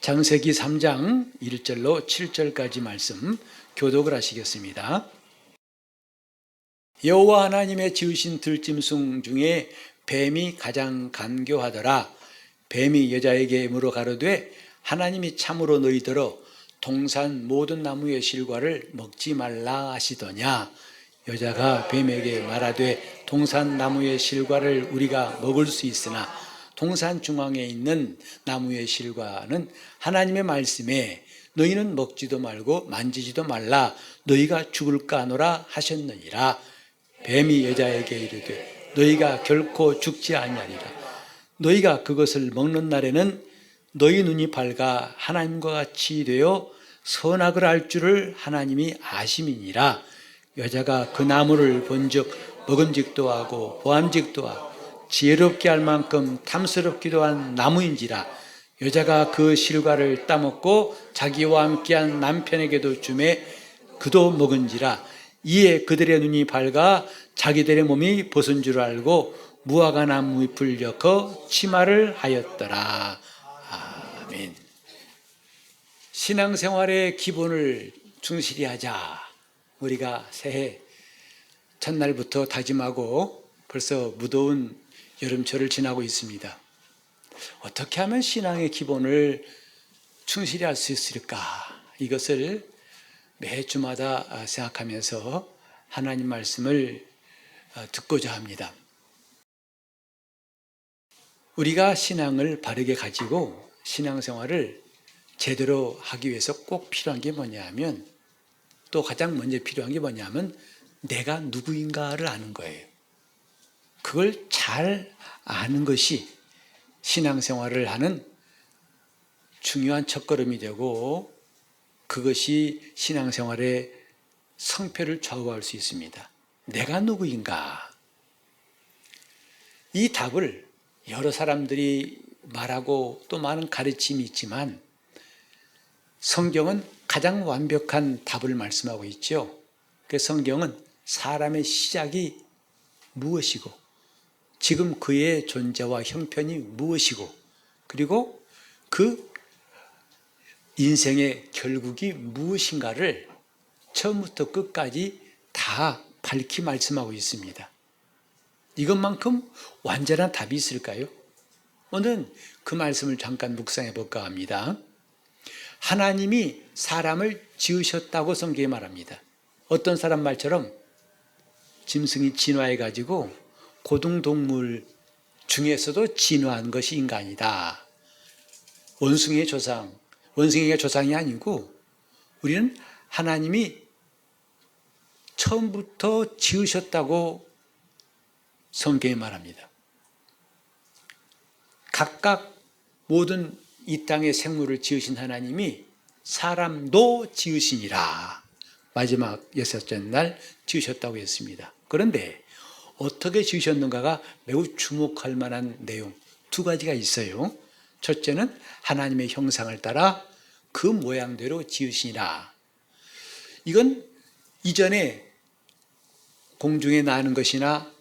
창세기 3장 1절로 7절까지 말씀 교독을 하시겠습니다. 여호와 하나님의 지으신 들짐승 중에 뱀이 가장 간교하더라. 뱀이 여자에게 물어 가로되 하나님이 참으로 너희더러 동산 모든 나무의 실과를 먹지 말라 하시더냐. 여자가 뱀에게 말하되 동산 나무의 실과를 우리가 먹을 수 있으나 동산 중앙에 있는 나무의 실과는 하나님의 말씀에 너희는 먹지도 말고 만지지도 말라 너희가 죽을까 하노라 하셨느니라. 뱀이 여자에게 이르되 너희가 결코 죽지 아니하리라. 너희가 그것을 먹는 날에는 너희 눈이 밝아 하나님과 같이 되어 선악을 알 줄을 하나님이 아심이니라. 여자가 그 나무를 본즉 먹음직도 하고 보암직도 하고 지혜롭게 할 만큼 탐스럽기도 한 나무인지라. 여자가 그 실과를 따먹고 자기와 함께한 남편에게도 주매 그도 먹은지라. 이에 그들의 눈이 밝아 자기들의 몸이 벗은 줄 알고 무화과 나무 잎을 엮어 치마를 하였더라. 아멘. 신앙생활의 기본을 충실히 하자. 우리가 새해 첫날부터 다짐하고 벌써 무더운 여름철을 지나고 있습니다. 어떻게 하면 신앙의 기본을 충실히 할 수 있을까? 이것을 매주마다 생각하면서 하나님 말씀을 듣고자 합니다. 우리가 신앙을 바르게 가지고 신앙생활을 제대로 하기 위해서 꼭 필요한 게 뭐냐 하면, 또 가장 먼저 필요한 게 뭐냐 하면 내가 누구인가를 아는 거예요. 그걸 잘 아는 것이 신앙생활을 하는 중요한 첫걸음이 되고 그것이 신앙생활의 성패를 좌우할 수 있습니다. 내가 누구인가? 이 답을 여러 사람들이 말하고 또 많은 가르침이 있지만 성경은 가장 완벽한 답을 말씀하고 있죠. 그 성경은 사람의 시작이 무엇이고 지금 그의 존재와 형편이 무엇이고 그리고 그 인생의 결국이 무엇인가를 처음부터 끝까지 다 밝히 말씀하고 있습니다. 이것만큼 완전한 답이 있을까요? 오늘은 그 말씀을 잠깐 묵상해 볼까 합니다. 하나님이 사람을 지으셨다고 성경에 말합니다. 어떤 사람 말처럼 짐승이 진화해 가지고 고등동물 중에서도 진화한 것이 인간이다. 원숭이의 조상, 원숭이가 조상이 아니고 우리는 하나님이 처음부터 지으셨다고 성경에 말합니다. 각각 모든 이 땅의 생물을 지으신 하나님이 사람도 지으시니라. 마지막 여섯째 날 지으셨다고 했습니다. 그런데 어떻게 지으셨는가가 매우 주목할 만한 내용 두 가지가 있어요. 첫째는 하나님의 형상을 따라 그 모양대로 지으시니라. 이건 이전에 공중에 나는 것이나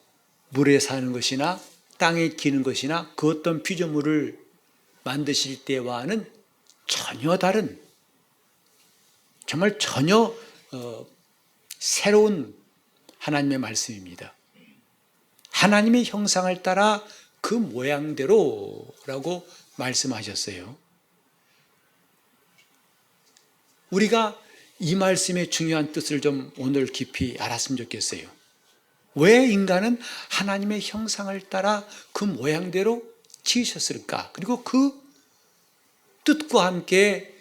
물에 사는 것이나 땅에 기는 것이나 그 어떤 피조물을 만드실 때와는 전혀 다른, 정말 전혀 새로운 하나님의 말씀입니다. 하나님의 형상을 따라 그 모양대로라고 말씀하셨어요. 우리가 이 말씀의 중요한 뜻을 좀 오늘 깊이 알았으면 좋겠어요. 왜 인간은 하나님의 형상을 따라 그 모양대로 지으셨을까? 그리고 그 뜻과 함께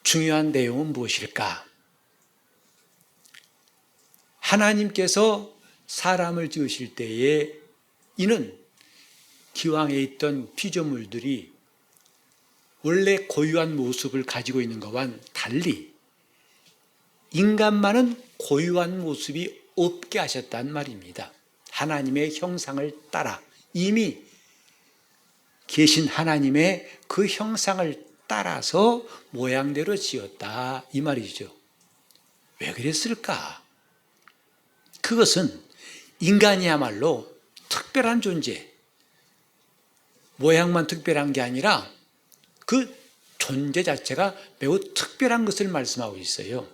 중요한 내용은 무엇일까? 하나님께서 사람을 지으실 때에 이는 기왕에 있던 피조물들이 원래 고유한 모습을 가지고 있는 것과는 달리 인간만은 고유한 모습이 없게 하셨단 말입니다. 하나님의 형상을 따라 이미 계신 하나님의 그 형상을 따라서 모양대로 지었다 이 말이죠. 왜 그랬을까? 그것은 인간이야말로 특별한 존재, 모양만 특별한 게 아니라 그 존재 자체가 매우 특별한 것을 말씀하고 있어요.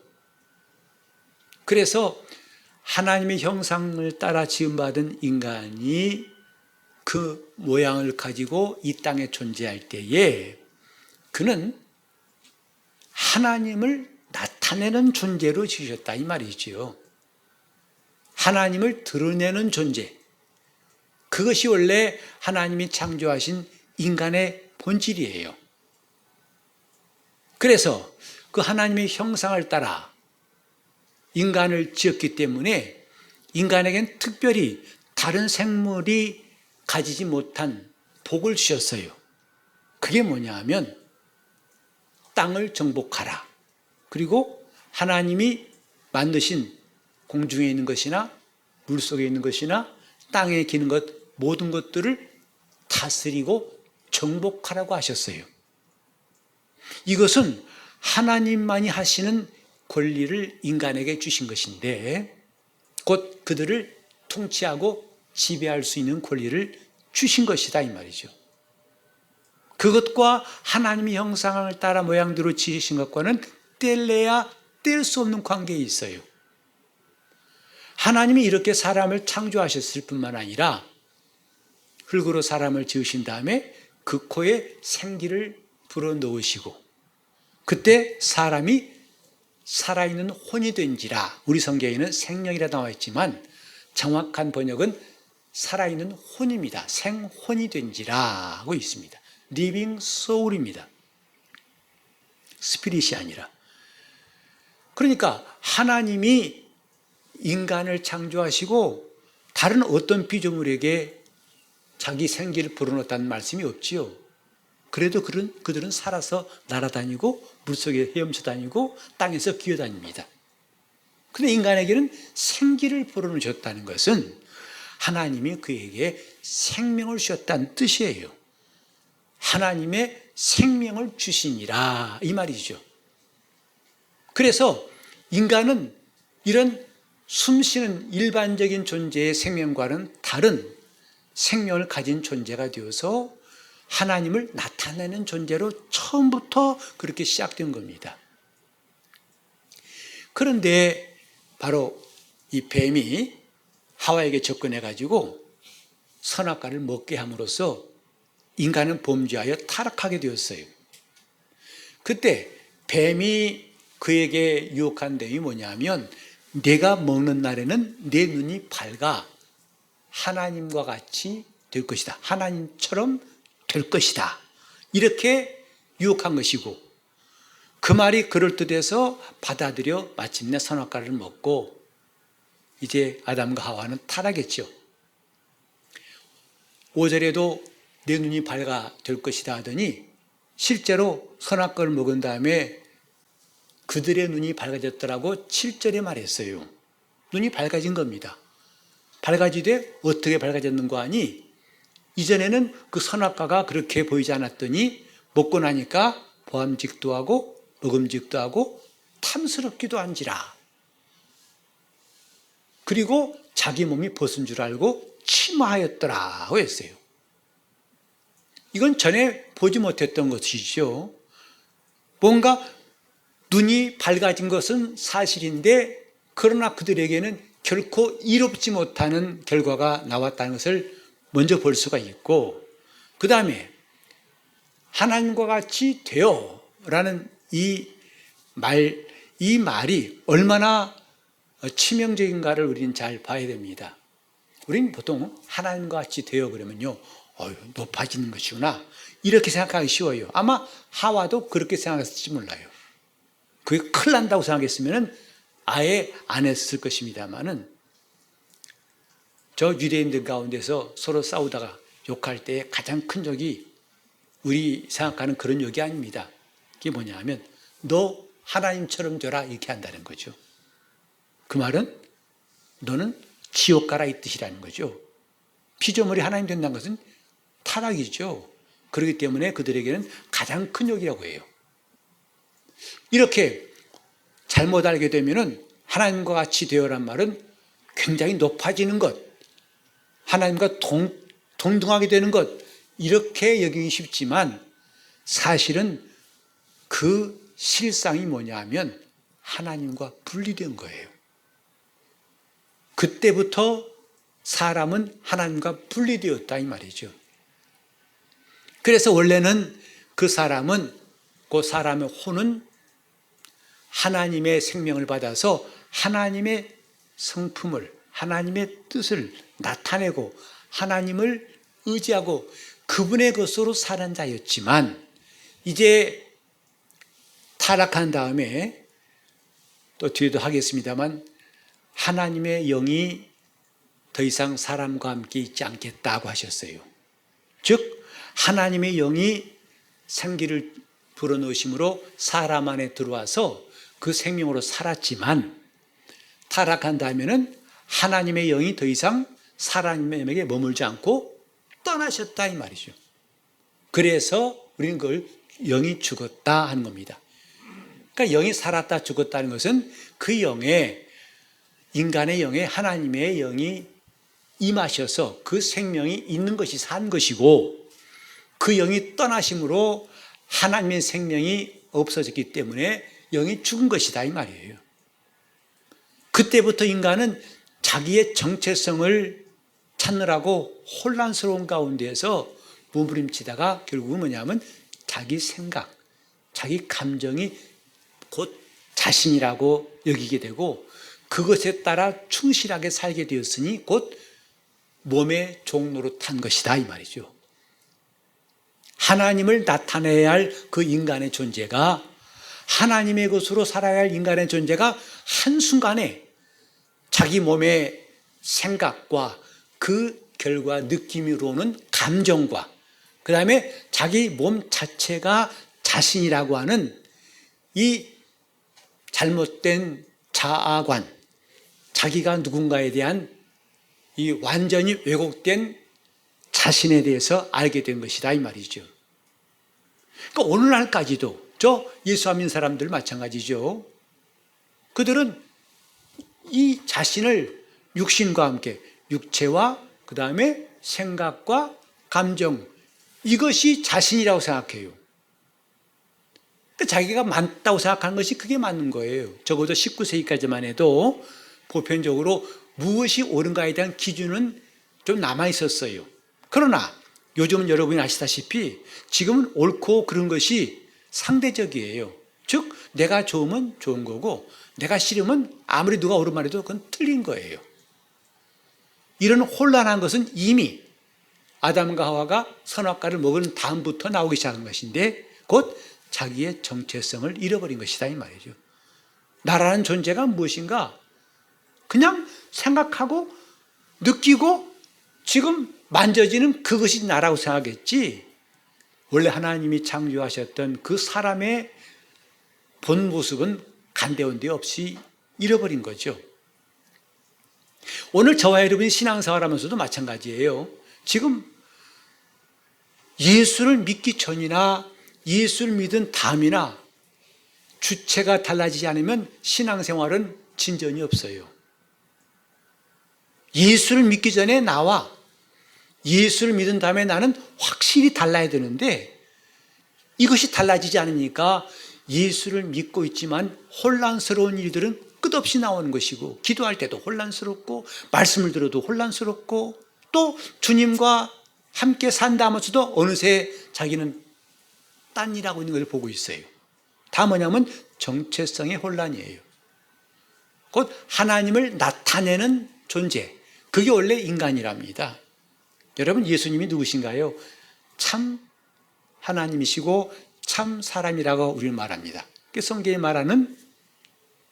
그래서 하나님의 형상을 따라 지음받은 인간이 그 모양을 가지고 이 땅에 존재할 때에 그는 하나님을 나타내는 존재로 지으셨다 이 말이지요. 하나님을 드러내는 존재. 그것이 원래 하나님이 창조하신 인간의 본질이에요. 그래서 그 하나님의 형상을 따라 인간을 지었기 때문에 인간에겐 특별히 다른 생물이 가지지 못한 복을 주셨어요. 그게 뭐냐 하면 땅을 정복하라. 그리고 하나님이 만드신 공중에 있는 것이나 물속에 있는 것이나 땅에 기는 것 모든 것들을 다스리고 정복하라고 하셨어요. 이것은 하나님만이 하시는 권리를 인간에게 주신 것인데 곧 그들을 통치하고 지배할 수 있는 권리를 주신 것이다 이 말이죠. 그것과 하나님의 형상을 따라 모양대로 지으신 것과는 뗄래야 뗄 수 없는 관계에 있어요. 하나님이 이렇게 사람을 창조하셨을 뿐만 아니라 흙으로 사람을 지으신 다음에 그 코에 생기를 불어넣으시고 그때 사람이 살아있는 혼이 된지라. 우리 성경에는 생명이라 나와 있지만 정확한 번역은 살아있는 혼입니다. 생혼이 된지라 하고 있습니다. living soul입니다. 스피릿이 아니라. 그러니까 하나님이 인간을 창조하시고 다른 어떤 피조물에게 자기 생기를 불어넣었다는 말씀이 없지요. 그래도 그들은 살아서 날아다니고 물속에 헤엄쳐 다니고 땅에서 기어다닙니다. 그런데 인간에게는 생기를 불어넣으셨다는 것은 하나님이 그에게 생명을 주셨다는 뜻이에요. 하나님의 생명을 주시니라 이 말이죠. 그래서 인간은 이런 숨쉬는 일반적인 존재의 생명과는 다른 생명을 가진 존재가 되어서 하나님을 나타내는 존재로 처음부터 그렇게 시작된 겁니다. 그런데 바로 이 뱀이 하와에게 접근해가지고 선악과를 먹게 함으로써 인간은 범죄하여 타락하게 되었어요. 그때 뱀이 그에게 유혹한 내용이 뭐냐면 내가 먹는 날에는 내 눈이 밝아 하나님과 같이 될 것이다. 하나님처럼 될 것이다. 이렇게 유혹한 것이고 그 말이 그럴듯해서 받아들여 마침내 선악과를 먹고 이제 아담과 하와는 타락했죠. 5절에도 내 눈이 밝아 될 것이다 하더니 실제로 선악과를 먹은 다음에 그들의 눈이 밝아졌더라고 7절에 말했어요. 눈이 밝아진 겁니다. 밝아지되 어떻게 밝아졌는가 하니 이전에는 그 선악과가 그렇게 보이지 않았더니 먹고 나니까 보암직도 하고 먹음직도 하고 탐스럽기도 한지라. 그리고 자기 몸이 벗은 줄 알고 침하였더라고 했어요. 이건 전에 보지 못했던 것이죠. 뭔가 눈이 밝아진 것은 사실인데 그러나 그들에게는 결코 이롭지 못하는 결과가 나왔다는 것을 먼저 볼 수가 있고 그 다음에 하나님과 같이 되어라는 이 말이 얼마나 치명적인가를 우리는 잘 봐야 됩니다. 우리는 보통 하나님과 같이 되어 그러면요 높아지는 것이구나 이렇게 생각하기 쉬워요. 아마 하와도 그렇게 생각했을지 몰라요. 그게 큰일 난다고 생각했으면 아예 안 했을 것입니다만은 저 유대인들 가운데서 서로 싸우다가 욕할 때 가장 큰 욕이 우리 생각하는 그런 욕이 아닙니다. 그게 뭐냐 하면 너 하나님처럼 되라 이렇게 한다는 거죠. 그 말은 너는 지옥 가라 이 뜻이라는 거죠. 피조물이 하나님 된다는 것은 타락이죠. 그렇기 때문에 그들에게는 가장 큰 욕이라고 해요. 이렇게 잘못 알게 되면은 하나님과 같이 되어란 말은 굉장히 높아지는 것, 하나님과 동등하게 되는 것 이렇게 여기기 쉽지만 사실은 그 실상이 뭐냐 하면 하나님과 분리된 거예요. 그때부터 사람은 하나님과 분리되었다 이 말이죠. 그래서 원래는 그 사람은, 그 사람의 혼은 하나님의 생명을 받아서 하나님의 성품을, 하나님의 뜻을 나타내고 하나님을 의지하고 그분의 것으로 사는 자였지만, 이제 타락한 다음에 또 뒤에도 하겠습니다만 하나님의 영이 더 이상 사람과 함께 있지 않겠다고 하셨어요. 즉 하나님의 영이 생기를 불어넣으심으로 사람 안에 들어와서 그 생명으로 살았지만, 타락한 다음에는 하나님의 영이 더 이상 사람에게 머물지 않고 떠나셨다 이 말이죠. 그래서 우리는 그걸 영이 죽었다 하는 겁니다. 그러니까 영이 살았다 죽었다는 것은 그 영에, 인간의 영에 하나님의 영이 임하셔서 그 생명이 있는 것이 산 것이고, 그 영이 떠나심으로 하나님의 생명이 없어졌기 때문에 영이 죽은 것이다 이 말이에요. 그때부터 인간은 자기의 정체성을 찾느라고 혼란스러운 가운데에서 몸부림치다가 결국은 뭐냐면 자기 생각, 자기 감정이 곧 자신이라고 여기게 되고, 그것에 따라 충실하게 살게 되었으니 곧 몸의 종로로 탄 것이다 이 말이죠. 하나님을 나타내야 할 그 인간의 존재가, 하나님의 것으로 살아야 할 인간의 존재가 한순간에 자기 몸의 생각과 그 결과 느낌으로는 감정과 그 다음에 자기 몸 자체가 자신이라고 하는 이 잘못된 자아관, 자기가 누군가에 대한 이 완전히 왜곡된 자신에 대해서 알게 된 것이다 이 말이죠. 그러니까 오늘날까지도 저 예수 안 믿는 사람들 마찬가지죠. 그들은 이 자신을 육신과 함께, 육체와 그 다음에 생각과 감정, 이것이 자신이라고 생각해요. 그러니까 자기가 맞다고 생각하는 것이 그게 맞는 거예요. 적어도 19세기까지만 해도 보편적으로 무엇이 옳은가에 대한 기준은 좀 남아 있었어요. 그러나 요즘은 여러분이 아시다시피 지금은 옳고 그런 것이 상대적이에요. 즉 내가 좋으면 좋은 거고 내가 싫으면 아무리 누가 옳은 말해도 그건 틀린 거예요. 이런 혼란한 것은 이미 아담과 하와가 선악과를 먹은 다음부터 나오기 시작한 것인데, 곧 자기의 정체성을 잃어버린 것이다 이 말이죠. 나라는 존재가 무엇인가 그냥 생각하고 느끼고 지금 만져지는 그것이 나라고 생각했지, 원래 하나님이 창조하셨던 그 사람의 본 모습은 간데온데 없이 잃어버린 거죠. 오늘 저와 여러분이 신앙생활 하면서도 마찬가지예요. 지금 예수를 믿기 전이나 예수를 믿은 다음이나 주체가 달라지지 않으면 신앙생활은 진전이 없어요. 예수를 믿기 전에 나와 예수를 믿은 다음에 나는 확실히 달라야 되는데, 이것이 달라지지 않으니까 예수를 믿고 있지만 혼란스러운 일들은 끝없이 나오는 것이고, 기도할 때도 혼란스럽고 말씀을 들어도 혼란스럽고, 또 주님과 함께 산다 하면서도 어느새 자기는 딴 일하고 있는 걸 보고 있어요. 다 뭐냐면 정체성의 혼란이에요. 곧 하나님을 나타내는 존재, 그게 원래 인간이랍니다. 여러분, 예수님이 누구신가요? 참 하나님이시고 참 사람이라고 우리는 말합니다. 성경이 말하는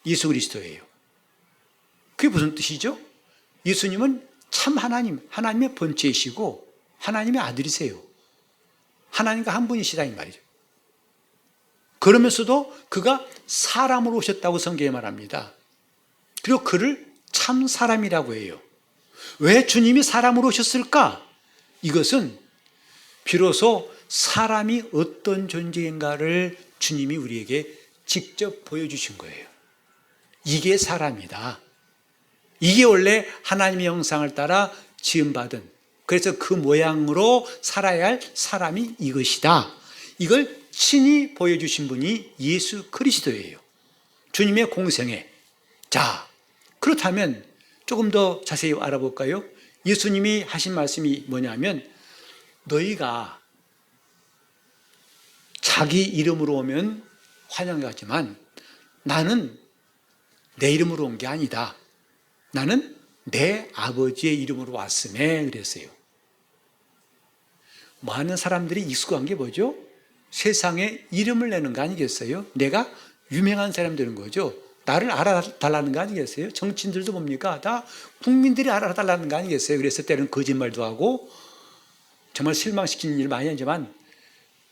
예수 그리스도예요. 그게 무슨 뜻이죠? 예수님은 참 하나님, 하나님의 본체이시고 하나님의 아들이세요. 하나님과 한 분이시다 이 말이죠. 그러면서도 그가 사람으로 오셨다고 성경에 말합니다. 그리고 그를 참 사람이라고 해요. 왜 주님이 사람으로 오셨을까? 이것은 비로소 사람이 어떤 존재인가를 주님이 우리에게 직접 보여주신 거예요. 이게 사람이다. 이게 원래 하나님의 형상을 따라 지음받은, 그래서 그 모양으로 살아야 할 사람이 이것이다. 이걸 친히 보여주신 분이 예수 그리스도예요. 주님의 공생애. 자, 그렇다면 조금 더 자세히 알아볼까요? 예수님이 하신 말씀이 뭐냐면 너희가 자기 이름으로 오면 환영하지만 나는 내 이름으로 온 게 아니다. 나는 내 아버지의 이름으로 왔음에 그랬어요. 많은 사람들이 익숙한 게 뭐죠? 세상에 이름을 내는 거 아니겠어요? 내가 유명한 사람 되는 거죠. 나를 알아달라는 거 아니겠어요? 정치인들도 뭡니까? 다 국민들이 알아달라는 거 아니겠어요? 그래서 때는 거짓말도 하고 정말 실망시키는 일 많이 하지만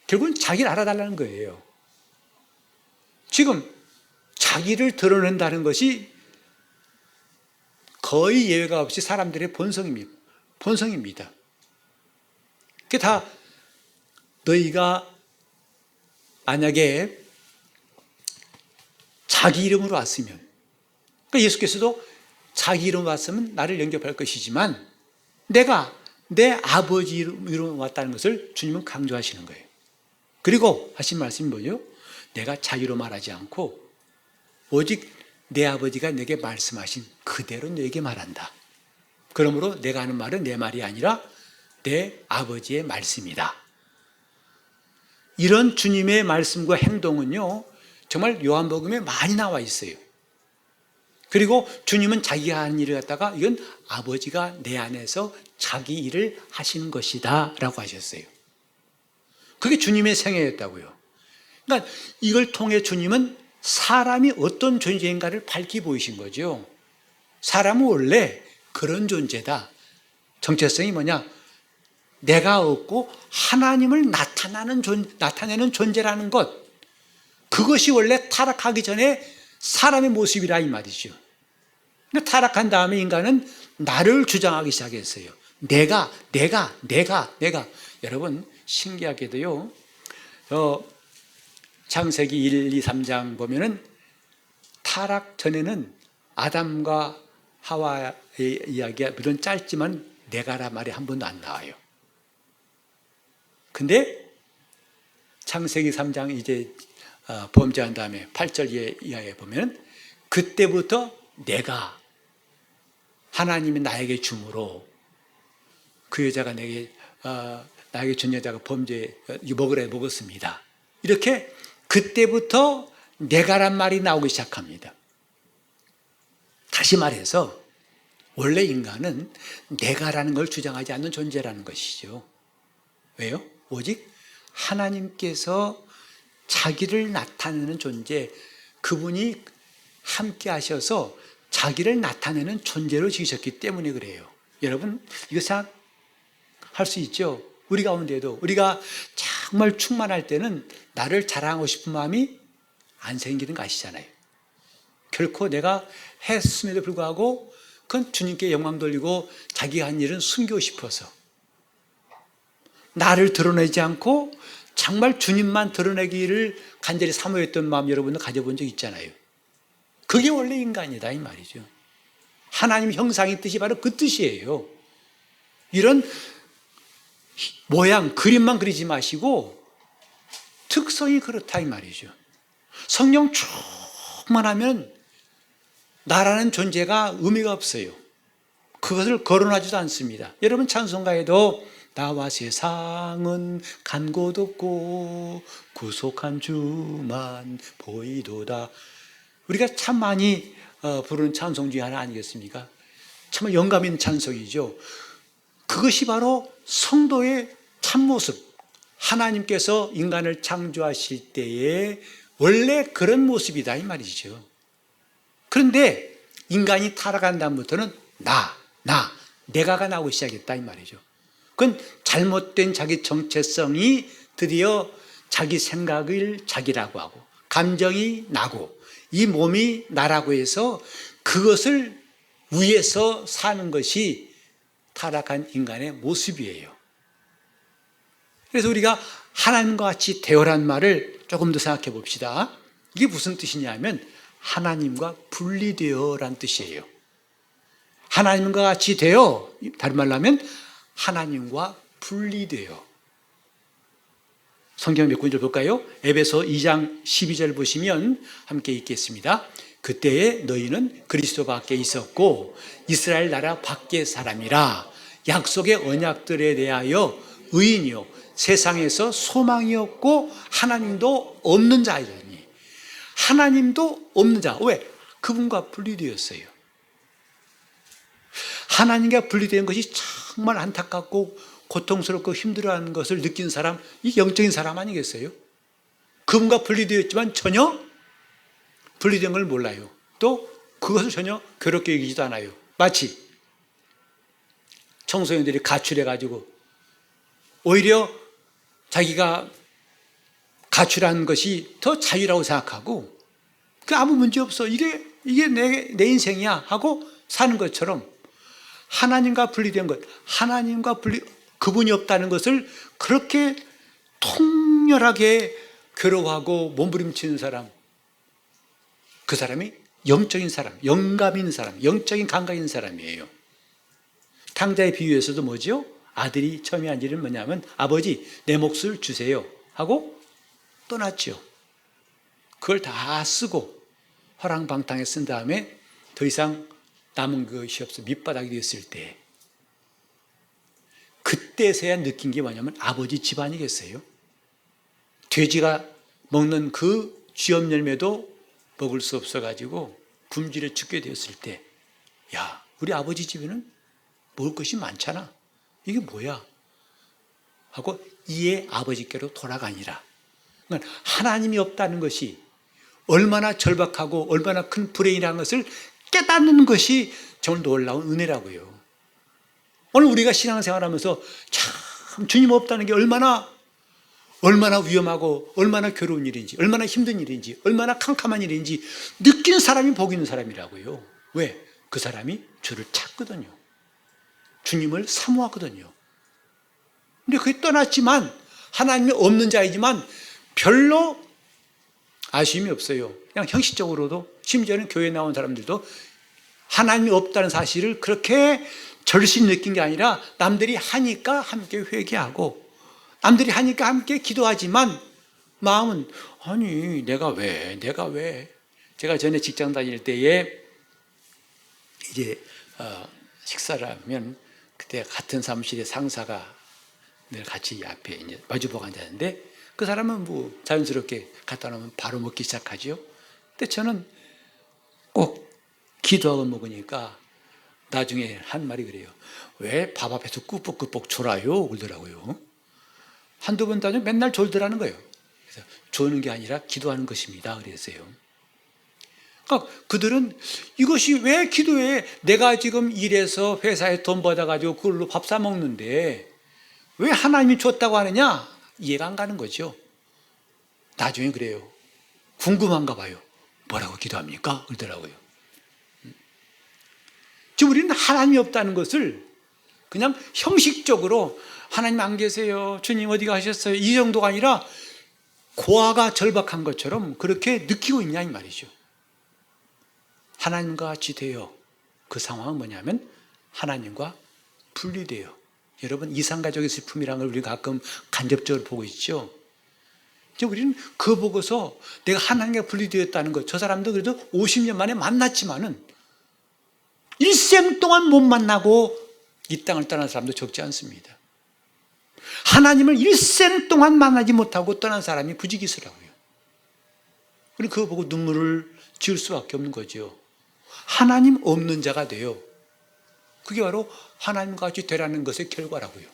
결국은 자기를 알아달라는 거예요. 지금 자기를 드러낸다는 것이 거의 예외가 없이 사람들의 본성입니다. 그게 다 너희가 만약에 자기 이름으로 왔으면, 그러니까 예수께서도 자기 이름으로 왔으면 나를 영접할 것이지만 내가 내 아버지 이름으로 왔다는 것을 주님은 강조하시는 거예요. 그리고 하신 말씀이 뭐죠? 내가 자기로 말하지 않고 오직 내 아버지가 내게 말씀하신 그대로 너에게 말한다. 그러므로 내가 하는 말은 내 말이 아니라 내 아버지의 말씀이다. 이런 주님의 말씀과 행동은요, 정말 요한복음에 많이 나와 있어요. 그리고 주님은 자기가 하는 일을 갖다가 이건 아버지가 내 안에서 자기 일을 하시는 것이다 라고 하셨어요. 그게 주님의 생애였다고요. 그러니까 이걸 통해 주님은 사람이 어떤 존재인가를 밝히 보이신 거죠. 사람은 원래 그런 존재다. 정체성이 뭐냐? 내가 없고 하나님을 나타내는 존재라는 것. 그것이 원래 타락하기 전에 사람의 모습이라 이 말이죠. 근데 타락한 다음에 인간은 나를 주장하기 시작했어요. 내가. 여러분, 신기하게도요, 창세기 1, 2, 3장 보면은 타락 전에는 아담과 하와의 이야기가 물론 짧지만 내가라 말이 한 번도 안 나와요. 근데 창세기 3장 이제 범죄한 다음에 8절 이하에 보면 그때부터 내가 하나님이 나에게 줌으로 그 여자가 나에게 준 여자가 먹었습니다. 이렇게 그때부터 내가란 말이 나오기 시작합니다. 다시 말해서 원래 인간은 내가라는 걸 주장하지 않는 존재라는 것이죠. 왜요? 오직 하나님께서 자기를 나타내는 존재, 그분이 함께 하셔서 자기를 나타내는 존재로 지으셨기 때문에 그래요. 여러분, 이거 생각할 수 있죠? 우리 가운데도 우리가 정말 충만할 때는 나를 자랑하고 싶은 마음이 안 생기는 거 아시잖아요. 결코 내가 했음에도 불구하고 그건 주님께 영광 돌리고 자기가 한 일은 숨기고 싶어서 나를 드러내지 않고 정말 주님만 드러내기를 간절히 사모했던 마음 여러분도 가져본 적 있잖아요. 그게 원래 인간이다 이 말이죠. 하나님 형상의 뜻이 바로 그 뜻이에요. 이런 모양, 그림만 그리지 마시고 특성이 그렇다 이 말이죠. 성령 충만하면 나라는 존재가 의미가 없어요. 그것을 거론하지도 않습니다. 여러분 찬송가에도 나와 세상은 간 곳 없고 구속한 주만 보이도다. 우리가 참 많이 부르는 찬송 중에 하나 아니겠습니까? 정말 영감 있는 찬송이죠. 그것이 바로 성도의 참모습, 하나님께서 인간을 창조하실 때의 원래 그런 모습이다 이 말이죠. 그런데 인간이 타락한 다음부터는 내가가 나오기 시작했다 이 말이죠. 그건 잘못된 자기 정체성이 드디어 자기 생각을 자기라고 하고 감정이 나고 이 몸이 나라고 해서 그것을 위해서 사는 것이 타락한 인간의 모습이에요. 그래서 우리가 하나님과 같이 되어란 말을 조금 더 생각해 봅시다. 이게 무슨 뜻이냐면 하나님과 분리되어란 뜻이에요. 하나님과 같이 되어, 다른 말로 하면 하나님과 분리되어. 성경 몇 군절 볼까요? 에베소 2장 12절 보시면 함께 읽겠습니다. 그때에 너희는 그리스도 밖에 있었고 이스라엘 나라 밖의 사람이라 약속의 언약들에 대하여 의인이요 세상에서 소망이 없고 하나님도 없는 자이더니. 하나님도 없는 자. 왜? 그분과 분리되었어요. 하나님과 분리된 것이 정말 안타깝고 고통스럽고 힘들어하는 것을 느낀 사람, 이 영적인 사람 아니겠어요? 그분과 분리되었지만 전혀 분리된 걸 몰라요. 또 그것을 전혀 괴롭게 여기지도 않아요. 마치 청소년들이 가출해가지고 오히려 자기가 가출한 것이 더 자유라고 생각하고 아무 문제 없어. 이게 내 인생이야 하고 사는 것처럼 하나님과 분리된 것, 그분이 없다는 것을 그렇게 통렬하게 괴로워하고 몸부림치는 사람, 그 사람이 영적인 사람, 영감 있는 사람, 영적인 감각 있는 사람이에요. 탕자의 비유에서도 뭐죠? 아들이 처음에 한 일은 뭐냐면 아버지 내 몫을 주세요 하고 떠났죠. 그걸 다 쓰고 허랑방탕에 쓴 다음에 더 이상 남은 것이 없어 밑바닥이 되었을 때 그때서야 느낀 게 뭐냐면 아버지 집 아니겠어요? 돼지가 먹는 그 쥐염 열매도 먹을 수 없어가지고 굶주려 죽게 되었을 때 야, 우리 아버지 집에는 먹을 것이 많잖아. 이게 뭐야? 하고 이에 아버지께로 돌아가니라. 그러니까 하나님이 없다는 것이 얼마나 절박하고 얼마나 큰 불행이라는 것을 깨닫는 것이 정말 놀라운 은혜라고요. 오늘 우리가 신앙생활하면서 참 주님 없다는 게 얼마나 위험하고 얼마나 괴로운 일인지, 얼마나 힘든 일인지, 얼마나 캄캄한 일인지 느낀 사람이 복 있는 사람이라고요. 왜? 그 사람이 주를 찾거든요. 주님을 사모하거든요. 근데 그게 떠났지만 하나님이 없는 자이지만 별로 아쉬움이 없어요. 그냥 형식적으로도 심지어는 교회에 나온 사람들도 하나님이 없다는 사실을 그렇게 절실히 느낀 게 아니라 남들이 하니까 함께 회개하고 남들이 하니까 함께 기도하지만 마음은 아니 내가 왜 제가 전에 직장 다닐 때에 이제 식사를 하면 그때 같은 사무실의 상사가 늘 같이 앞에 이제 마주보고 앉았는데 그 사람은 뭐 자연스럽게 갖다 놓으면 바로 먹기 시작하죠. 근데 저는 꼭 기도하고 먹으니까 나중에 한 말이 그래요. 왜 밥 앞에서 꾸벅꾸벅 졸아요? 그러더라고요. 한두 번 다녀 맨날 졸더라는 거예요. 그래서 조는 게 아니라 기도하는 것입니다. 그랬어요. 그러니까 그들은 이것이 왜 기도해? 내가 지금 일해서 회사에 돈 받아가지고 그걸로 밥 사 먹는데 왜 하나님이 줬다고 하느냐? 이해가 안 가는 거죠. 나중에 그래요. 궁금한가 봐요. 뭐라고 기도합니까? 그러더라고요. 지금 우리는 하나님이 없다는 것을 그냥 형식적으로 하나님 안 계세요. 주님 어디 가셨어요? 이 정도가 아니라 고아가 절박한 것처럼 그렇게 느끼고 있냐 이 말이죠. 하나님과 같이 돼요. 그 상황은 뭐냐면 하나님과 분리돼요. 여러분 이산가족의 슬픔이라는 걸 우리가 가끔 간접적으로 보고 있죠. 우리는 그거 보고서 내가 하나님과 분리되었다는 것, 저 사람도 그래도 50년 만에 만났지만은 일생 동안 못 만나고 이 땅을 떠난 사람도 적지 않습니다. 하나님을 일생 동안 만나지 못하고 떠난 사람이 부지기수라고요. 우리는 그거 보고 눈물을 지을 수밖에 없는 거죠. 하나님 없는 자가 돼요. 그게 바로 하나님과 같이 되라는 것의 결과라고요.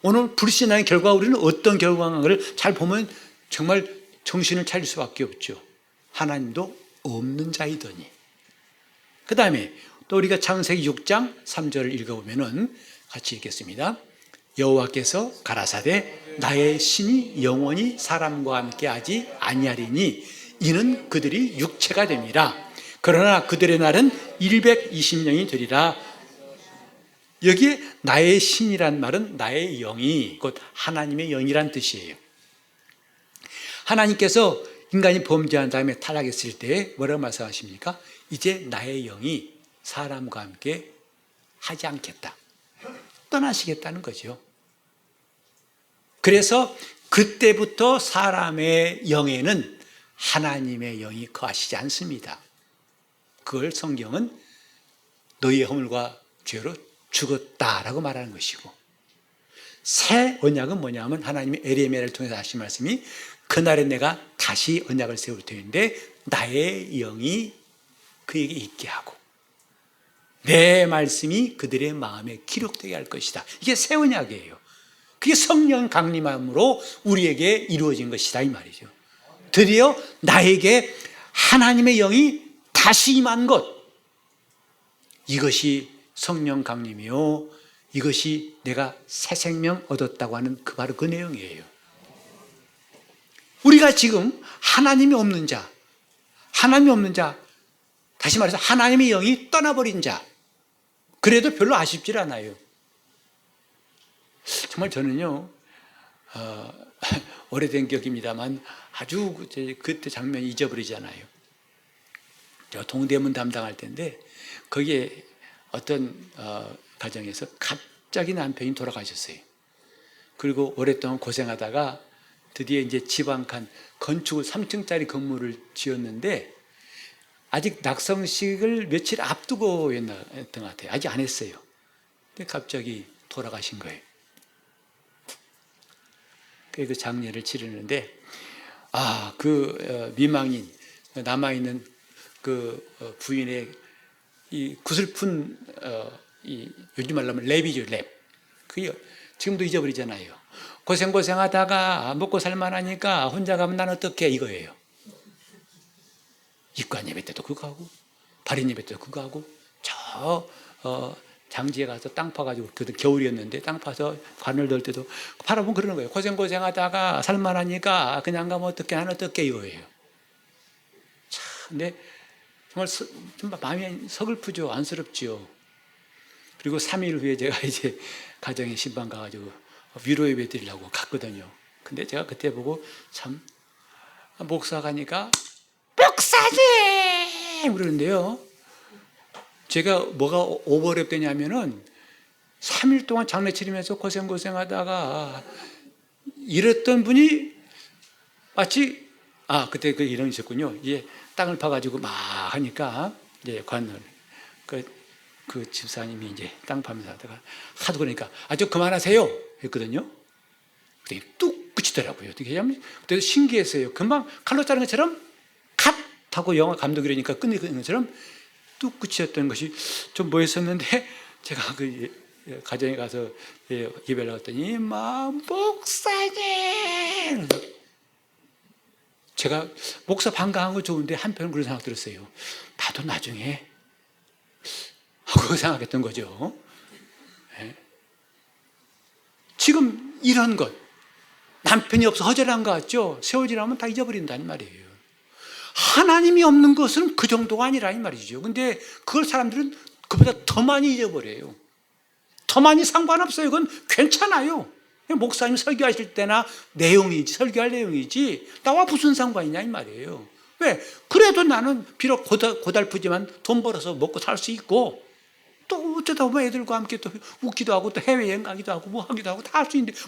오늘 불신앙의 결과 우리는 어떤 결과를 잘 보면 정말 정신을 차릴 수밖에 없죠. 하나님도 없는 자이더니. 그 다음에 또 우리가 창세기 6장 3절을 읽어보면 같이 읽겠습니다. 여호와께서 가라사대 나의 신이 영원히 사람과 함께 하지 아니하리니 이는 그들이 육체가 됨이라. 그러나 그들의 날은 120년이 되리라. 여기에 나의 신이란 말은 나의 영이 곧 하나님의 영이란 뜻이에요. 하나님께서 인간이 범죄한 다음에 타락했을 때 뭐라고 말씀하십니까? 이제 나의 영이 사람과 함께 하지 않겠다. 떠나시겠다는 거죠. 그래서 그때부터 사람의 영에는 하나님의 영이 거하시지 않습니다. 그걸 성경은 너희의 허물과 죄로 죽었다라고 말하는 것이고, 새 언약은 뭐냐면 하나님이 에레미야를 통해서 하신 말씀이 그날에 내가 다시 언약을 세울 터인데 나의 영이 그에게 있게 하고 내 말씀이 그들의 마음에 기록되게 할 것이다. 이게 새 언약이에요. 그게 성령 강림함으로 우리에게 이루어진 것이다 이 말이죠. 드디어 나에게 하나님의 영이 다시 임한 것, 이것이 성령 강림이요, 이것이 내가 새 생명 얻었다고 하는 바로 그 내용이에요. 우리가 지금 하나님이 없는 자, 다시 말해서 하나님의 영이 떠나버린 자, 그래도 별로 아쉽질 않아요. 정말 저는요, 오래된 기억입니다만 아주 그때 장면이 잊어버리잖아요. 제가 동대문 담당할 때인데 거기에 어떤 가정에서 갑자기 남편이 돌아가셨어요. 그리고 오랫동안 고생하다가 드디어 이제 집 한 칸 건축을 3층짜리 건물을 지었는데 아직 낙성식을 며칠 앞두고 했던 것 같아요. 아직 안 했어요. 근데 갑자기 돌아가신 거예요. 그 장례를 치르는데 미망인 남아있는 그 부인의 이 구슬픈 요즘 말로 하면 랩이죠, 랩. 그게 지금도 잊어버리잖아요. 고생하다가 먹고 살만하니까 혼자 가면 난 어떡해, 이거예요. 입관 예배 때도 그거 하고 발인 예배 때도 그거 하고 장지에 가서 땅 파가지고 그때 겨울이었는데 땅 파서 관을 넣을 때도 바라보면 그러는 거예요. 고생하다가 살만하니까 그냥 가면 어떡해, 난 어떡해, 이거예요. 참, 근데 정말 좀 마음이 서글프죠, 안쓰럽죠. 그리고 3일 후에 제가 이제 가정에 신방 가가지고 위로 예배 드리려고 갔거든요. 근데 제가 그때 보고 참, 목사 가니까 목사님! 그러는데요. 제가 뭐가 오버랩 되냐면은 3일 동안 장례 치르면서 고생하다가 이랬던 분이 마치, 그때 그 이름이 있었군요. 이제 땅을 파가지고 막 하니까 이제 관을, 그 집사님이 이제 땅 파면서 하다가 하도 그러니까 좀 그만하세요 했거든요. 그때 뚝 그치더라고요. 어떻게 하냐면 그때도 신기했어요. 금방 칼로 자른 것처럼 컷 하고 영화 감독이라니까 끝내는 것처럼 뚝 그치였던 것이 좀 뭐였었는데, 제가 그 가정에 가서 예배를 나갔더니 목사님, 제가 목사 반가운 거 좋은데 한편은 그런 생각 들었어요. 나도 나중에 하고 생각했던 거죠. 네. 지금 이런 것, 남편이 없어 허전한 거 같죠? 세월 지나면 다 잊어버린다는 말이에요. 하나님이 없는 것은 그 정도가 아니라 이 말이죠. 근데 그걸 사람들은 그보다 더 많이 잊어버려요. 더 많이 상관없어요. 그건 괜찮아요. 목사님 설교하실 때나 내용이지, 설교할 내용이지 나와 무슨 상관이냐 이 말이에요. 왜? 그래도 나는 비록 고달프지만 돈 벌어서 먹고 살 수 있고, 또 어쩌다 보면 애들과 함께 또 웃기도 하고 또 해외여행 가기도 하고 뭐 하기도 하고 다 할 수 있는데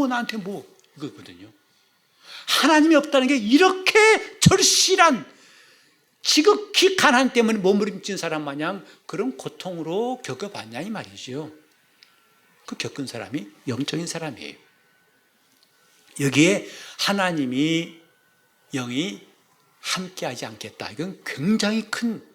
나한테 이거거든요. 하나님이 없다는 게 이렇게 절실한, 지극히 가난 때문에 몸부림친 사람 마냥 그런 고통으로 겪어봤냐 이 말이죠. 그 겪은 사람이 영적인 사람이에요. 여기에 하나님이 영이 함께하지 않겠다, 이건 굉장히 큰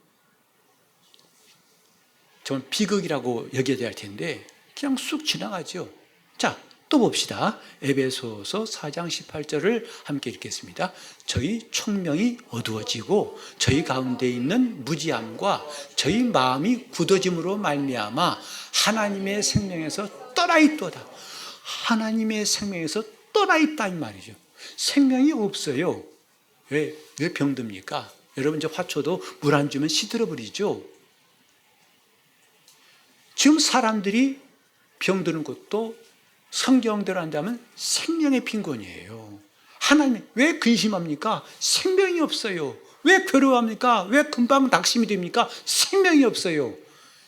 정말 비극이라고 여겨져야 할 텐데 그냥 쑥 지나가죠. 자, 또 봅시다. 에베소서 4장 18절을 함께 읽겠습니다. 저희 총명이 어두워지고 저희 가운데 있는 무지함과 저희 마음이 굳어짐으로 말미암아 하나님의 생명에서 떠나 있도다. 하나님의 생명에서 떠나 있다 이 말이죠. 생명이 없어요. 왜 병듭니까? 여러분, 저 화초도 물 안 주면 시들어 버리죠. 지금 사람들이 병드는 것도 성경대로 한다면 생명의 빈곤이에요. 하나님 왜 근심합니까? 생명이 없어요. 왜 괴로워합니까? 왜 금방 낙심이 됩니까? 생명이 없어요.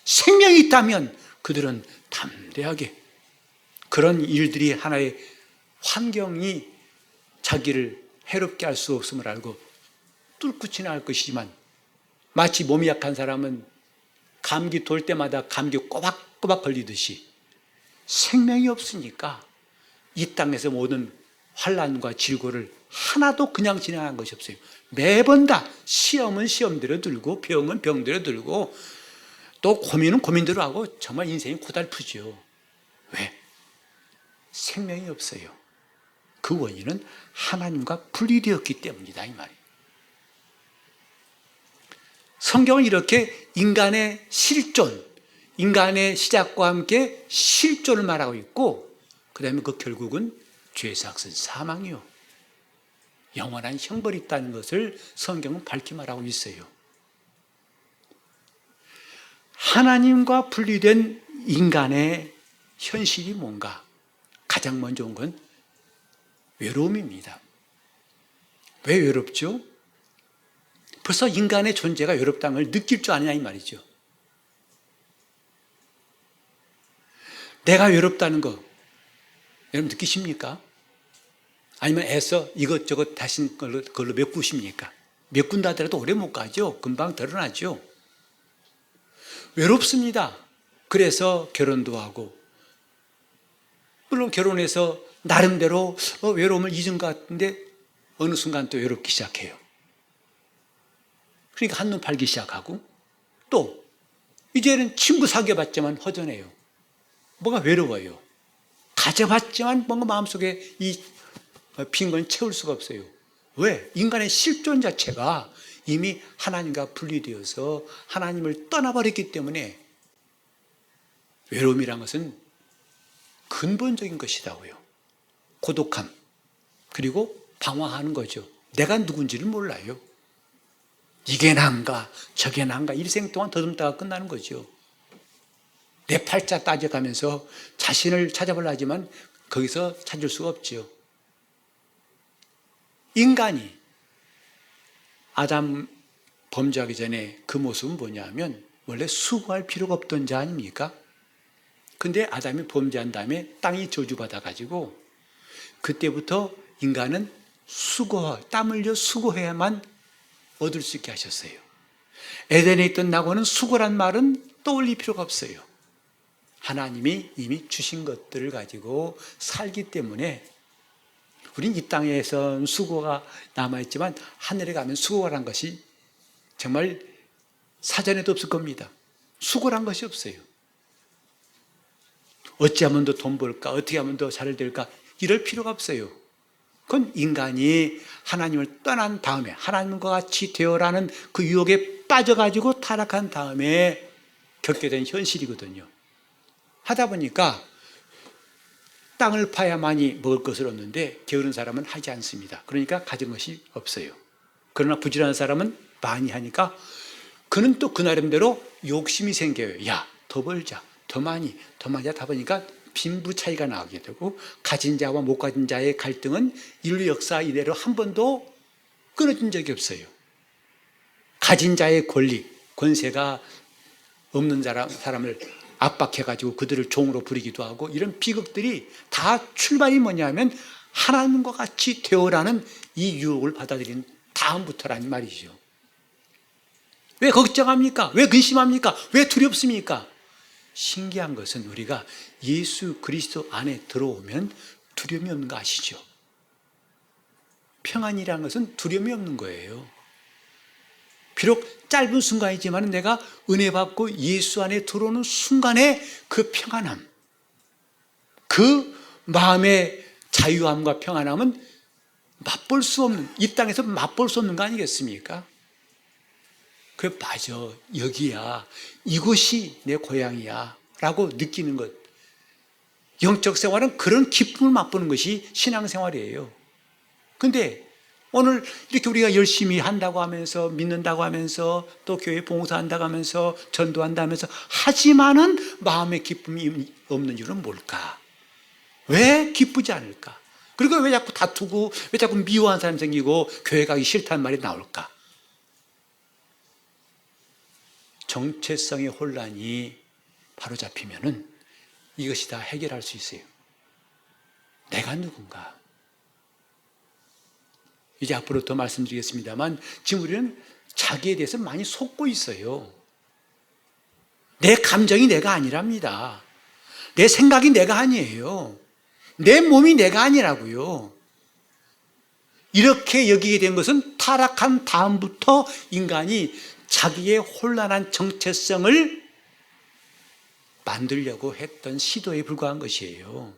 생명이 있다면 그들은 담대하게 그런 일들이 하나의 환경이 자기를 해롭게 할 수 없음을 알고 뚫고 지나갈 것이지만, 마치 몸이 약한 사람은 감기 돌 때마다 감기 꼬박꼬박 걸리듯이 생명이 없으니까 이 땅에서 모든 환난과 질고를 하나도 그냥 지나간 것이 없어요. 매번 다 시험은 시험대로 들고 병은 병대로 들고 또 고민은 고민대로 하고 정말 인생이 고달프죠. 왜? 생명이 없어요. 그 원인은 하나님과 분리되었기 때문이다, 이 말이에요. 성경은 이렇게 인간의 실존, 인간의 시작과 함께 실존을 말하고 있고, 그 다음에 그 결국은 죄에서 악은 사망이요, 영원한 형벌이 있다는 것을 성경은 밝히 말하고 있어요. 하나님과 분리된 인간의 현실이 뭔가? 가장 먼저 온 건 외로움입니다. 왜 외롭죠? 벌써 인간의 존재가 외롭다는 걸 느낄 줄 아느냐 이 말이죠. 내가 외롭다는 거 여러분 느끼십니까? 아니면 애써 이것저것 다신 걸로 메꾸십니까? 메꾼다 하더라도 오래 못 가죠. 금방 드러나죠. 외롭습니다. 그래서 결혼도 하고, 물론 결혼해서 나름대로 외로움을 잊은 것 같은데 어느 순간 또 외롭기 시작해요. 그러니까 한눈 팔기 시작하고, 또 이제는 친구 사귀어봤지만 허전해요. 뭐가 외로워요. 가져봤지만 뭔가 마음속에 이 빈 건 채울 수가 없어요. 왜? 인간의 실존 자체가 이미 하나님과 분리되어서 하나님을 떠나버렸기 때문에 외로움이란 것은 근본적인 것이라고요. 고독함, 그리고 방황하는 거죠. 내가 누군지를 몰라요. 이게 난가 저게 난가 일생 동안 더듬다가 끝나는 거죠. 내 팔자 따져가면서 자신을 찾아보려 하지만 거기서 찾을 수가 없죠. 인간이 아담 범죄하기 전에 그 모습은 뭐냐 하면 원래 수고할 필요가 없던 자 아닙니까? 근데 아담이 범죄한 다음에 땅이 저주받아가지고 그때부터 인간은 땀 흘려 수고해야만 얻을 수 있게 하셨어요. 에덴에 있던 낙원은 수고란 말은 떠올릴 필요가 없어요. 하나님이 이미 주신 것들을 가지고 살기 때문에 우린 이 땅에서 수고가 남아있지만 하늘에 가면 수고란 것이 정말 사전에도 없을 겁니다. 수고란 것이 없어요. 어찌하면 더 돈 벌까? 어떻게 하면 더 잘 될까? 이럴 필요가 없어요. 그건 인간이 하나님을 떠난 다음에 하나님과 같이 되어라는 그 유혹에 빠져가지고 타락한 다음에 겪게 된 현실이거든요. 하다 보니까 땅을 파야만이 먹을 것을 얻는데 게으른 사람은 하지 않습니다. 그러니까 가진 것이 없어요. 그러나 부지런한 사람은 많이 하니까 그는 또 그 나름대로 욕심이 생겨요. 야, 더 벌자, 더 많이 하다 보니까 빈부 차이가 나게 되고 가진 자와 못 가진 자의 갈등은 인류 역사 이래로 한 번도 끊어진 적이 없어요. 가진 자의 권리, 권세가 없는 사람을 압박해가지고 그들을 종으로 부리기도 하고 이런 비극들이 다 출발이 뭐냐면 하나님과 같이 되어라는 이 유혹을 받아들인 다음부터라는 말이죠. 왜 걱정합니까? 왜 근심합니까? 왜 두렵습니까? 신기한 것은 우리가 예수 그리스도 안에 들어오면 두려움이 없는 거 아시죠? 평안이라는 것은 두려움이 없는 거예요. 비록 짧은 순간이지만 내가 은혜 받고 예수 안에 들어오는 순간에 그 평안함, 그 마음의 자유함과 평안함은 맛볼 수 없는, 이 땅에서 맛볼 수 없는 거 아니겠습니까? 그래, 맞아, 여기야, 이곳이 내 고향이야 라고 느끼는 것. 영적 생활은 그런 기쁨을 맛보는 것이 신앙생활이에요. 근데 오늘 이렇게 우리가 열심히 한다고 하면서 믿는다고 하면서 또 교회 봉사한다고 하면서 전도한다면서 하지만은 마음의 기쁨이 없는 이유는 뭘까? 왜 기쁘지 않을까? 그리고 왜 자꾸 다투고 왜 자꾸 미워하는 사람이 생기고 교회 가기 싫다는 말이 나올까? 정체성의 혼란이 바로잡히면은 이것이 다 해결할 수 있어요. 내가 누군가? 이제 앞으로 더 말씀드리겠습니다만 지금 우리는 자기에 대해서 많이 속고 있어요. 내 감정이 내가 아니랍니다. 내 생각이 내가 아니에요. 내 몸이 내가 아니라고요. 이렇게 여기게 된 것은 타락한 다음부터 인간이 자기의 혼란한 정체성을 만들려고 했던 시도에 불과한 것이에요.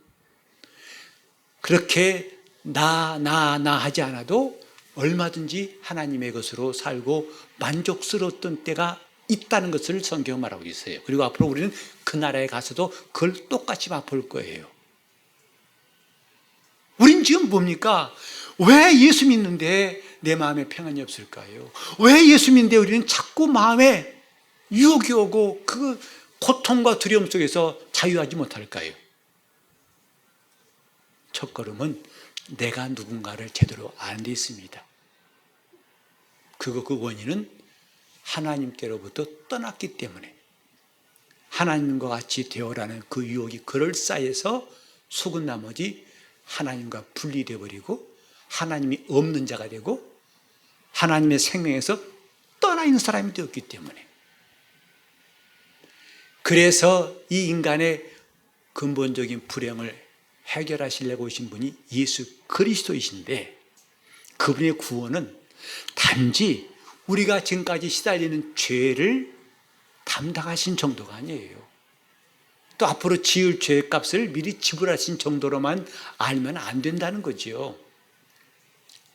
그렇게 나 하지 않아도 얼마든지 하나님의 것으로 살고 만족스러웠던 때가 있다는 것을 성경은 말하고 있어요. 그리고 앞으로 우리는 그 나라에 가서도 그걸 똑같이 맛볼 거예요. 우린 지금 뭡니까? 왜 예수 믿는데 내 마음에 평안이 없을까요? 왜 예수 믿는데 우리는 자꾸 마음에 유혹이 오고 그 고통과 두려움 속에서 자유하지 못할까요? 첫걸음은 내가 누군가를 제대로 아는 데 있습니다. 그 원인은 하나님께로부터 떠났기 때문에 하나님과 같이 되어라는 그 유혹이 그럴싸해서 속은 나머지 하나님과 분리되어 버리고 하나님이 없는 자가 되고 하나님의 생명에서 떠나 있는 사람이 되었기 때문에, 그래서 이 인간의 근본적인 불행을 해결하시려고 오신 분이 예수 그리스도이신데, 그분의 구원은 단지 우리가 지금까지 시달리는 죄를 담당하신 정도가 아니에요. 또 앞으로 지을 죄의 값을 미리 지불하신 정도로만 알면 안 된다는 거지요.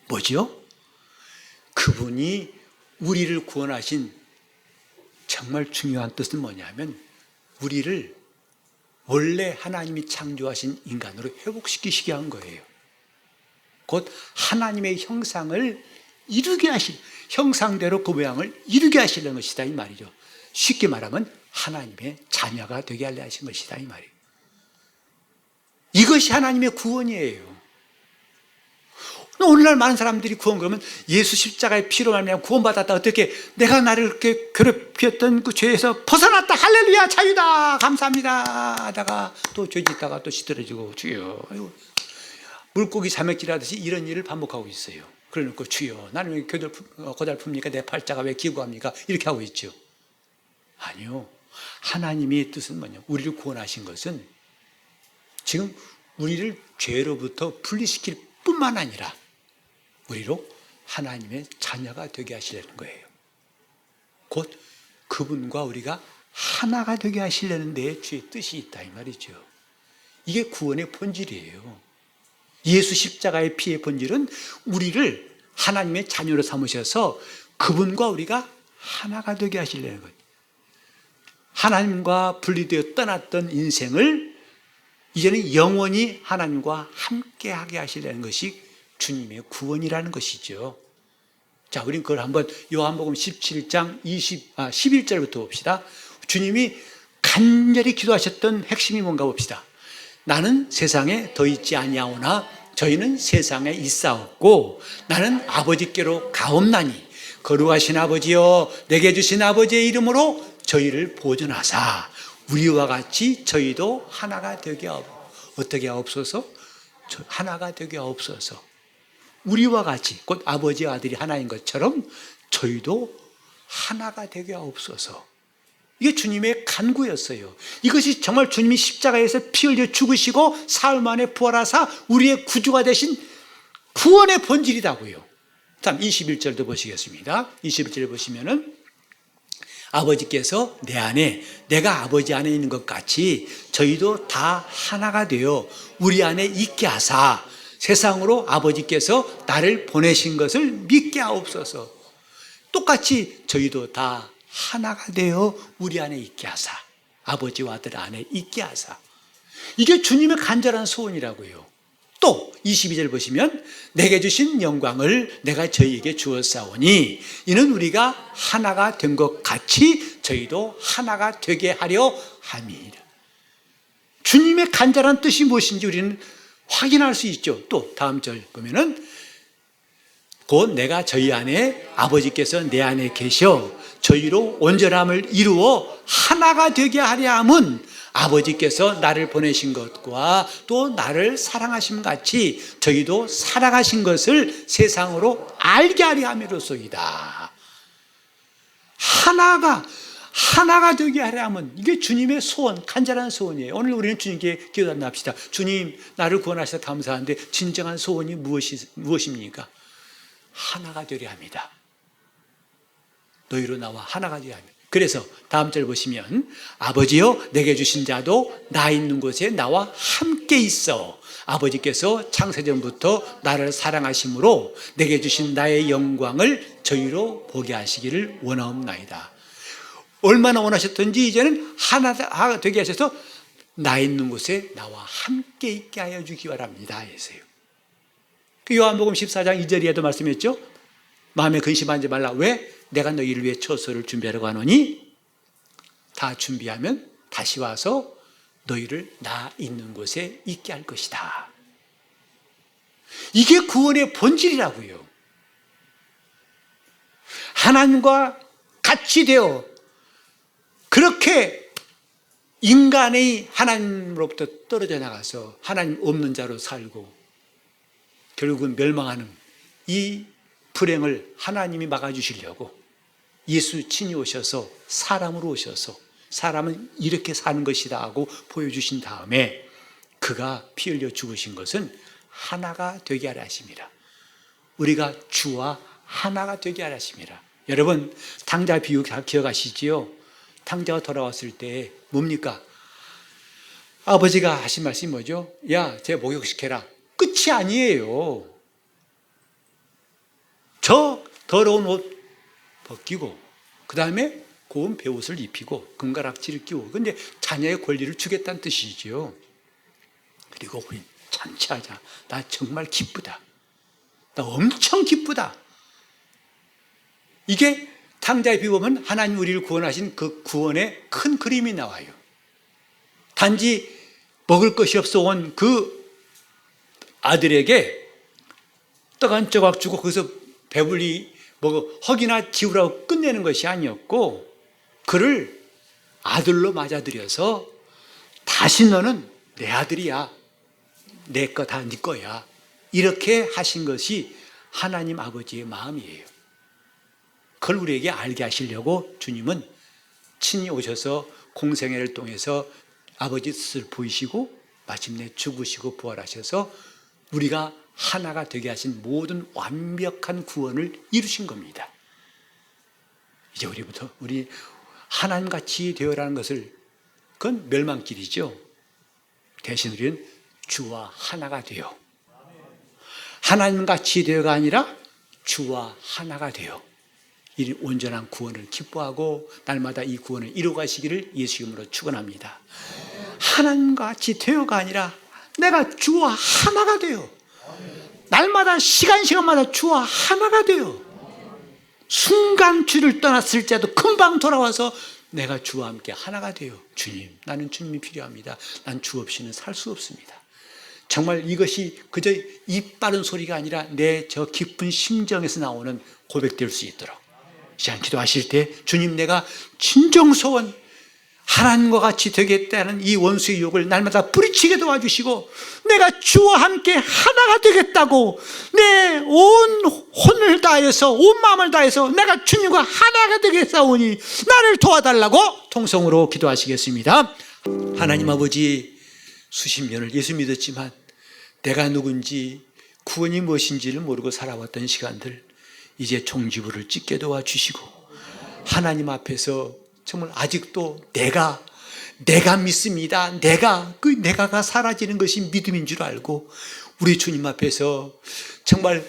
뭐죠? 그분이 우리를 구원하신 정말 중요한 뜻은 뭐냐면 우리를 원래 하나님이 창조하신 인간으로 회복시키시게 한 거예요. 곧 하나님의 형상을 이루게 하실, 형상대로 그 모양을 이루게 하시려는 것이다 이 말이죠. 쉽게 말하면 하나님의 자녀가 되게 하려 하신 것이다 이 말이에요. 이것이 하나님의 구원이에요. 오늘날 많은 사람들이 구원 그러면 예수 십자가의 피로 말미암아 구원받았다, 어떻게 내가 나를 그렇게 괴롭혔던 그 죄에서 벗어났다, 할렐루야 자유다 감사합니다 하다가 또 죄 짓다가 또 시들어지고 주여, 물고기 자맥질하듯이 이런 일을 반복하고 있어요. 그러니까 주여 나는 왜 고달픕니까? 내 팔자가 왜 기구합니까? 이렇게 하고 있죠. 아니요, 하나님의 뜻은 뭐냐? 우리를 구원하신 것은 지금 우리를 죄로부터 분리시킬 뿐만 아니라 우리로 하나님의 자녀가 되게 하시려는 거예요. 곧 그분과 우리가 하나가 되게 하시려는 데에 주의 뜻이 있다 이 말이죠. 이게 구원의 본질이에요. 예수 십자가의 피의 본질은 우리를 하나님의 자녀로 삼으셔서 그분과 우리가 하나가 되게 하시려는 거예요. 하나님과 분리되어 떠났던 인생을 이제는 영원히 하나님과 함께하게 하시려는 것이 주님의 구원이라는 것이죠. 자, 우린 그걸 한번 요한복음 17장 11절부터 봅시다. 주님이 간절히 기도하셨던 핵심이 뭔가 봅시다. 나는 세상에 더 있지 아니하오나 저희는 세상에 있사옵고 나는 아버지께로 가옵나니 거룩하신 아버지여 내게 주신 아버지의 이름으로 저희를 보존하사 우리와 같이 저희도 하나가 되게 어떻게 하옵소서? 하나가 되게 하옵소서. 우리와 같이 곧 아버지와 아들이 하나인 것처럼 저희도 하나가 되게 하옵소서. 이게 주님의 간구였어요. 이것이 정말 주님이 십자가에서 피 흘려 죽으시고 사흘 만에 부활하사 우리의 구주가 되신 구원의 본질이라고요. 다음 21절도 보시겠습니다. 21절 보시면은 아버지께서 내 안에 내가 아버지 안에 있는 것 같이 저희도 다 하나가 되어 우리 안에 있게 하사 세상으로 아버지께서 나를 보내신 것을 믿게 하옵소서. 똑같이 저희도 다 하나가 되어 우리 안에 있게 하사 아버지와 아들 안에 있게 하사. 이게 주님의 간절한 소원이라고요. 또 22절 보시면 내게 주신 영광을 내가 저희에게 주었사오니 이는 우리가 하나가 된 것 같이 저희도 하나가 되게 하려 함이라. 주님의 간절한 뜻이 무엇인지 우리는 확인할 수 있죠. 또 다음 절 보면은 곧 내가 저희 안에 아버지께서 내 안에 계셔 저희로 온전함을 이루어 하나가 되게 하려 함은 아버지께서 나를 보내신 것과 또 나를 사랑하심 같이 저희도 사랑하신 것을 세상으로 알게 하려 함이로소이다. 하나가 되게 하려 하면 이게 주님의 소원, 간절한 소원이에요. 오늘 우리는 주님께 기도합시다. 주님, 나를 구원하셔서 감사한데 진정한 소원이 무엇입니까? 하나가 되려 합니다. 너희로 나와 하나가 되려 합니다. 그래서 다음 절 보시면 아버지여 내게 주신 자도 나 있는 곳에 나와 함께 있어. 아버지께서 창세전부터 나를 사랑하심으로 내게 주신 나의 영광을 저희로 보게 하시기를 원하옵나이다. 얼마나 원하셨던지 이제는 하나 되게 하셔서 나 있는 곳에 나와 함께 있게 하여 주기 바랍니다 했어요. 그 요한복음 14장 2절에도 말씀했죠. 마음에 근심하지 말라. 왜? 내가 너희를 위해 처소를 준비하려고 하노니 다 준비하면 다시 와서 너희를 나 있는 곳에 있게 할 것이다. 이게 구원의 본질이라고요. 하나님과 같이 되어 그렇게 인간의 하나님으로부터 떨어져 나가서 하나님 없는 자로 살고 결국은 멸망하는 이 불행을 하나님이 막아주시려고 예수 친히 오셔서 사람으로 오셔서 사람은 이렇게 사는 것이다 하고 보여주신 다음에 그가 피 흘려 죽으신 것은 하나가 되게 하려 하심이라. 우리가 주와 하나가 되게 하려 하심이라. 여러분 탕자 비유 기억하시지요? 탕자가 돌아왔을 때 뭡니까? 아버지가 하신 말씀이 뭐죠? 야, 쟤 목욕시켜라. 끝이 아니에요. 저 더러운 옷 벗기고 그 다음에 고운 베옷을 입히고 금가락지를 끼고 근데 자녀의 권리를 주겠다는 뜻이지요. 그리고 우리 잔치하자. 나 정말 기쁘다. 나 엄청 기쁘다. 이게 탕자의 비유보면 하나님 우리를 구원하신 그 구원의 큰 그림이 나와요. 단지 먹을 것이 없어 온 그 아들에게 떡 한 조각 주고 거기서 배불리 먹어 허기나 지우라고 끝내는 것이 아니었고 그를 아들로 맞아들여서 다시 너는 내 아들이야. 내 거 다 네 거야. 이렇게 하신 것이 하나님 아버지의 마음이에요. 그걸 우리에게 알게 하시려고 주님은 친히 오셔서 공생애를 통해서 아버지 뜻을 보이시고 마침내 죽으시고 부활하셔서 우리가 하나가 되게 하신 모든 완벽한 구원을 이루신 겁니다. 이제 우리부터 우리 하나님같이 되어라는 것을 그건 멸망길이죠. 대신 우리는 주와 하나가 되어 하나님같이 되어가 아니라 주와 하나가 되어 이 온전한 구원을 기뻐하고 날마다 이 구원을 이루어가시기를 예수 이름으로 축원합니다. 하나님과 같이 되어가 아니라 내가 주와 하나가 되어 날마다 시간마다 주와 하나가 되어 순간 주를 떠났을 때도 금방 돌아와서 내가 주와 함께 하나가 되어 주님, 나는 주님이 필요합니다. 난 주 없이는 살 수 없습니다. 정말 이것이 그저 입 바른 소리가 아니라 내 저 깊은 심정에서 나오는 고백될 수 있도록 시간 기도하실 때 주님 내가 진정소원 하나님과 같이 되겠다는 이 원수의 유혹을 날마다 뿌리치게 도와주시고 내가 주와 함께 하나가 되겠다고 내 온 혼을 다해서 온 마음을 다해서 내가 주님과 하나가 되겠사오니 나를 도와달라고 통성으로 기도하시겠습니다. 하나님 아버지 수십 년을 예수 믿었지만 내가 누군지 구원이 무엇인지를 모르고 살아왔던 시간들 이제 종지부를 찍게 도와주시고 하나님 앞에서 정말 아직도 내가 믿습니다. 내가가 사라지는 것이 믿음인 줄 알고 우리 주님 앞에서 정말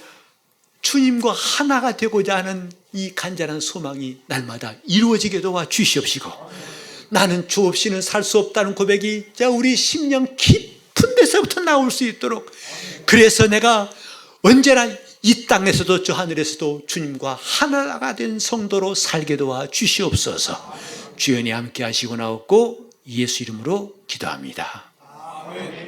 주님과 하나가 되고자 하는 이 간절한 소망이 날마다 이루어지게 도와주시옵시고 나는 주 없이는 살 수 없다는 고백이 우리 심령 깊은 데서부터 나올 수 있도록 그래서 내가 언제나 이 땅에서도 저 하늘에서도 주님과 하나가 된 성도로 살게 도와 주시옵소서. 주연이 함께 하시고 나옵고 예수 이름으로 기도합니다. 아멘.